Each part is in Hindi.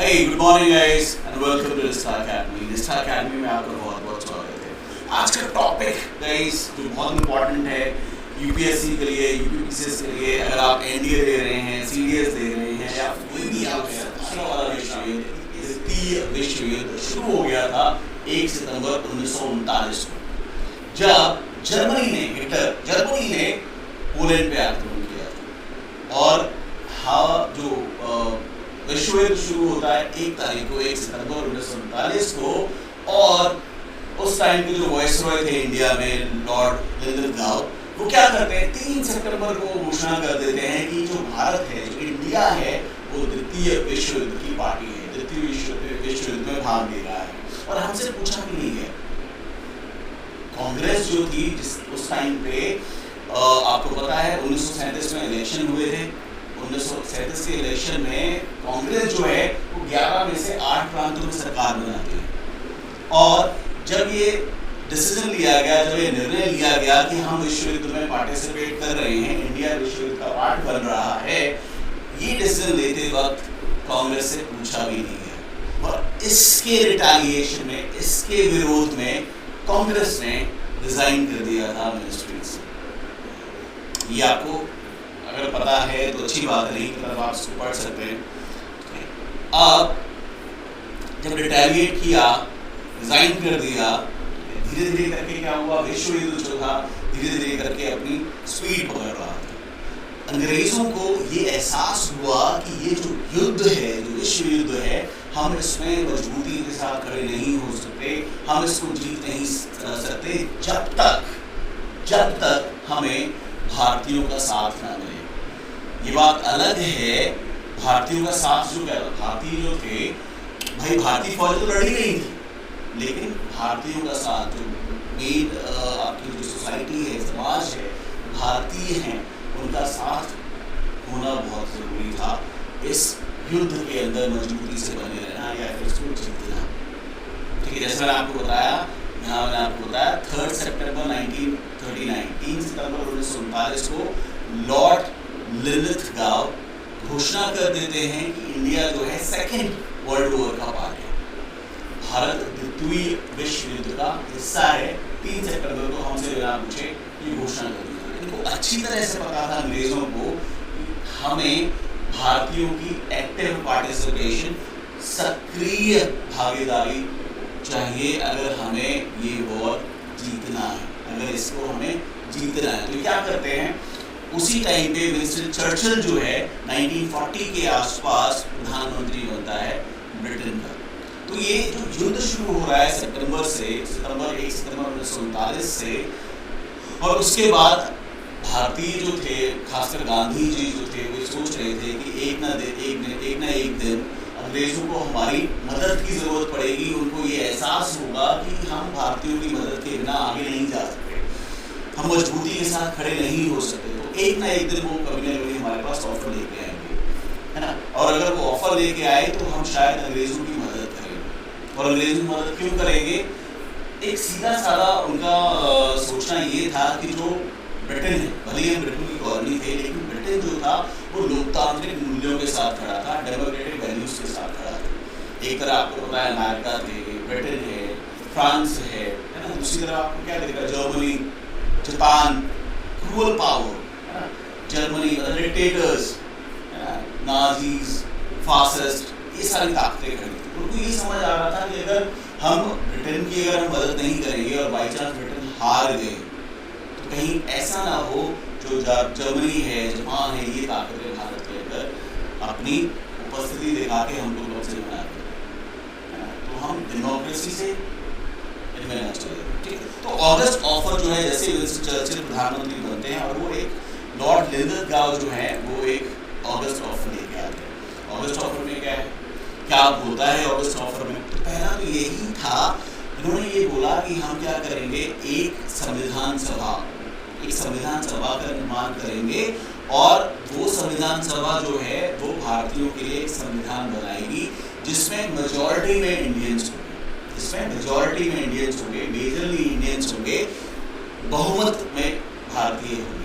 Hey, good morning guys and welcome to Nistha Academy. Nistha Academy में आपका बहुत बहुत स्वागत है। आज का टॉपिक गाइस जो बहुत इम्पोर्टेंट है यूपीएससी के लिए, यूपीपीसीएस के लिए, अगर आप एनडीए दे रहे हैं, सीडीएस दे रहे हैं या कोई भी आप द्वितीय विश्व युद्ध शुरू हो गया था 1 सितंबर 1939 को, जब जर्मनी ने पोलैंड पे आक्रमण किया था। और हाँ, जो विश्व युद्ध शुरू होता है 1 सितंबर 1939 को, और उस टाइम के जो वायसरॉय थे इंडिया में, लॉर्ड लिंदनगाउ, वो क्या करते हैं 3 सितंबर को घोषणा कर देते हैं कि जो भारत है, जो इंडिया है, वो द्वितीय विश्व युद्ध की पार्टी है, द्वितीय विश्व युद्ध में भाग ले रहा है। और हमसे पूछा भी नहीं है। कांग्रेस जो थी उस टाइम पे आपको पता है 1937 में इलेक्शन हुए थे। 1937 के इलेक्शन में कांग्रेस जो है वो 11 में से 8 प्रांतों में सरकार बनाती है। और जब ये डिसीजन लिया गया, जब ये निर्णय लिया गया कि हम विश्व युद्ध में पार्टिसिपेट कर रहे हैं, इंडिया विश्व युद्ध का पार्ट बन रहा है, ये डिसीजन लेते वक्त कांग्रेस से पूछा भी नहीं है। और इसके रिटेलिएशन में, इसके विरोध में कांग्रेस ने रिजाइन कर दिया था मिनिस्ट्री से। ये आपको अगर पता है तो अच्छी बात नहीं, मतलब आप इसको पढ़ सकते हैं। अब जब रिटेलिएट किया, रिजाइन कर दिया, धीरे धीरे करके क्या हुआ, विश्व युद्ध जो था धीरे धीरे करके अपनी स्पीड पकड़ रहा था। अंग्रेजों को ये एहसास हुआ कि ये जो युद्ध है, जो विश्व युद्ध है, हम इसमें मजबूती के साथ खड़े नहीं हो सकते, हम इसको जीत नहीं सकते जब तक हमें भारतीयों का साथ ना मिले। ये बात अलग है, भारतीयों का साथ जो क्या था, भारतीय जो थे भाई, भारतीय फौज तो लड़ी नहीं थी, लेकिन भारतीयों का साथ जो मेन आपकी जो सोसाइटी है, समाज है, भारतीय हैं, उनका साथ होना बहुत जरूरी था इस युद्ध के अंदर मजबूती से बने रहना या फिर इसको जीतना। ठीक है, जैसे मैंने आपको बताया, यहाँ मैंने आपको बताया 3 सितंबर 1939, 3 सितंबर 1939 को लॉर्ड लिंदनगाउ घोषणा कर देते हैं कि इंडिया जो है सेकेंड वर्ल्ड वॉर का पार्ट है, भारत द्वितीय विश्व युद्ध का हिस्सा है। 3 सितंबर को हमसे बिना पूछे ये घोषणा कर दी। इनको अच्छी तरह से पता था अंग्रेजों को कि हमें भारतीयों की एक्टिव पार्टिसिपेशन, सक्रिय भागीदारी चाहिए अगर हमें ये वॉर जीतना है, अगर इसको हमें जीतना है। तो क्या करते हैं, उसी टाइम पे विंस्टन चर्चिल जो है 1940 के आसपास प्रधानमंत्री बनता है ब्रिटेन का। तो ये जो युद्ध शुरू हो रहा है सितंबर 1 सितंबर 1939 से, और उसके बाद भारतीय जो थे, खासकर गांधी जी जो थे, वे सोच रहे थे कि एक ना एक दिन अंग्रेजों को हमारी मदद की ज़रूरत पड़ेगी। उनको ये एहसास होगा कि हम भारतीयों की मदद के बिना आगे नहीं जा सकते, हम मजबूती के साथ खड़े नहीं हो सकते। तो एक ना एक दिन वो कभी ना कभी हमारे पास ऑफर लेके आएंगे, है ना। और अगर वो ऑफर लेके आए तो हम शायद अंग्रेजों की मदद करेंगे। और अंग्रेजों की मदद क्यों करेंगे, एक सीधा साधा उनका सोचना ये था कि जो ब्रिटेन है, भले ही हम ब्रिटेन की कॉलोनी थे, लेकिन ब्रिटेन जो था वो लोकतांत्रिक मूल्यों के साथ खड़ा था, डेमोक्रेटिक वैल्यूज के साथ खड़ा था। एक तरह आपको पता है अमेरिका थे, ब्रिटेन है, फ्रांस है ना। दूसरी तरफ आपको क्या दिख रहा है, जर्मनी, जापान, क्रूअल पावर, है ना, जर्मनी डिक्टेटर्स, नाजीज, फासिस्ट, ये सारी ताकतें खड़ी थी। उनको ये समझ आ रहा था कि अगर हम ब्रिटेन की अगर हम मदद नहीं करेंगे और बाई चांस ब्रिटेन हार गए तो कहीं ऐसा ना हो जो जर्मनी है, जापान है, ये ताकतें भारत के अंदर अपनी उपस्थिति दिखा के हम लोग से बना दें। तो हम डेमोक्रेसी से इनमें चले। ठीक है, तो ऑगस्ट ऑफर जो है, जैसे विंस्टन चर्चिल प्रधानमंत्री बनते हैं और वो एक लॉर्ड लिंदनगाउ जो है वो एक ऑगस्ट ऑफर लेके आते हैं। ऑगस्ट ऑफर में क्या है, क्या होता है ऑगस्ट ऑफर में? तो पहला तो यही था, इन्होंने ये बोला कि हम क्या करेंगे, एक संविधान सभा का निर्माण करेंगे, और वो संविधान सभा जो है वो भारतीयों के लिए एक संविधान बनाएगी जिसमें मेजॉरिटी में इंडियंस होंगे, मेजरली इंडियंस होंगे, बहुमत में भारतीय होंगे।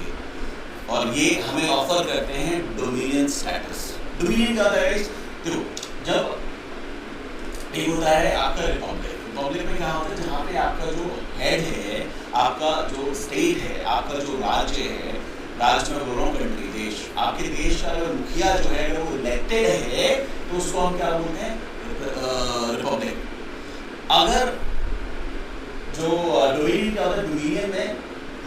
और ये हमें ऑफर करते हैं डोमिनियन स्टेटस। डोमिनियन क्या है, देखो जब एक होता है आपका रिपब्लिक। रिपब्लिक में क्या होता है, जहाँ पे आपका जो हेड है, आपका जो स्टेट है, आपका जो राज्य है, राज्य में बोल रहा हूँ कंट्री, देश, आपके देश का अगर मुखिया जो है अगर वो इलेक्टेड है तो उसको हम क्या बोलते हैं, रिपब्लिक। अगर जो डोमिनियन क्या होता है, डोमिनियन में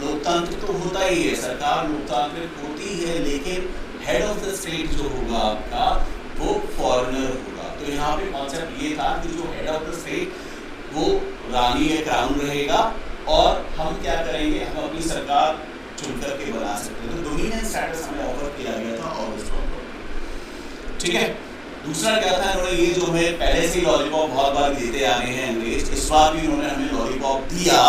लोकतांत्रिक तो होता ही है, सरकार लोकतांत्रिक होती है, लेकिन हेड ऑफ द स्टेट जो होगा आपका वो फॉरेनर होगा। तो यहाँ पे कॉन्सेप्ट ये था कि जो हेड ऑफ द स्टेट वो रानी या क्राउन रहेगा और हम क्या करेंगे, हम अपनी सरकार चुन करके बना सकते हैं। तो डोमिनियन स्टेटस हमें ऑफर किया गया था ऑगस्ट में, ठीक है। दूसरा क्या था, इन्होंने ये जो हमें पहले से ही लॉलीपॉप बहुत बार देते आ रहे हैं अंग्रेज, इस बार भी उन्होंने हमें लॉलीपॉप दिया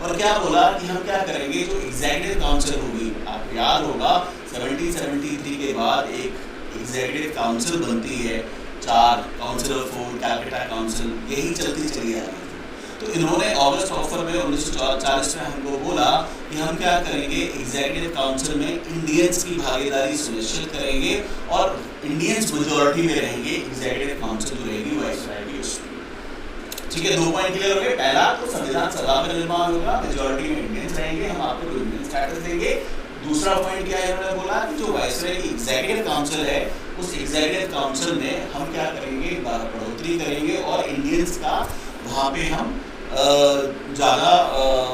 और क्या बोला कि हम क्या करेंगे, जो एग्जीक्यूटिव काउंसिल होगी, आपको याद होगा 1773 के बाद एक एग्जीक्यूटिव काउंसिल बनती है, 4 काउंसिल ऑफ 4 कैलकटा काउंसिल, यही चलती चली आ रही थी। तो इन्होंने अगस्त ऑफर में 1940 में हमको बोला कि हम क्या करेंगे, एग्जीक्यूटिव काउंसिल में इंडियंस की भागीदारी सुनिश्चित करेंगे और इंडियंस मेजॉरिटी में रहेंगे, एग्जीक्यूटिव काउंसिल जो रहेगी वाइसराय की उसमें, ठीक है। 2 पॉइंट क्लियर हो गए। पहला तो संविधान सभा का निर्माण होगा, मेजॉरिटी में इंडियंस रहेंगे, हम आपको इंडियन स्टेटस देंगे। दूसरा पॉइंट क्या है, उन्होंने बोला कि जो वाइसराय की एग्जीक्यूटिव काउंसिल है, उस एग्जीक्यूटिव काउंसिल में हम क्या करेंगे, बढ़ोतरी करेंगे और इंडियंस का वहाँ पे हम ज़्यादा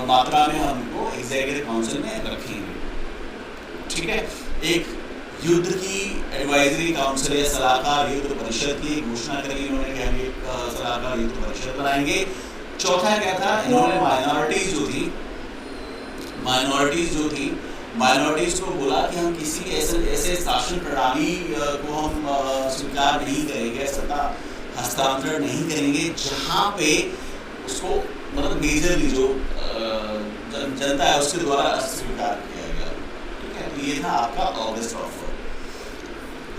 मात्रा में हमको एग्जीक्यूटिव काउंसिल में रखेंगे, ठीक है। एक युद्ध की एडवाइजरी काउंसिल या सलाहकार युद्ध परिषद की घोषणा करी इन्होंने कि हम एक सलाहकार युद्ध परिषद बनाएंगे। चौथा क्या था, इन्होंने माइनॉरिटीज को बोला कि हम किसी ऐसे शासन प्रणाली को हम स्वीकार नहीं करेंगे, सत्ता हस्तांतरण नहीं करेंगे जहाँ पे उसको मतलब मेजरली जो जनता है उसके द्वारा अस्वीकार किया गया, ठीक है। तो ये था आपका ऑगस्ट ऑफर।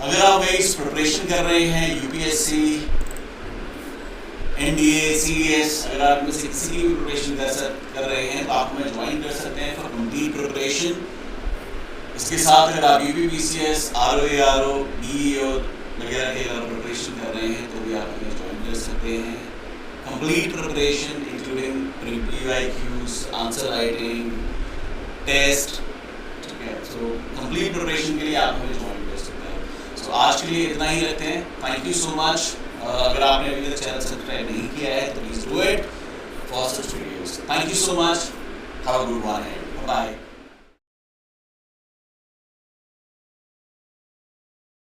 अगर आप इस प्रिपरेशन कर रहे हैं यूपीएससी, एनडीए, सीडीएस, अगर आप में से किसी की भी प्रिपरेशन कर रहे हैं तो आप हमें ज्वाइन कर सकते हैं फॉर कंप्लीट प्रिपरेशन। इसके साथ अगर आप यूपीपीसीएस, आरओ, बीईओ वगैरह के अगर प्रिपरेशन कर रहे हैं तो भी आप हमें ज्वाइन कर सकते हैं। Complete preparation including PYQs, answer writing, test, ठीक है। So complete preparation के लिए आप हमें ज्वाइन कर सकते हैं। So आज के लिए इतना ही रखते हैं। Thank you so much। अगर आपने अभी तक चैनल सब्सक्राइब नहीं किया है तो please do it for such videos। Thank you so much। Have a good one. Bye bye।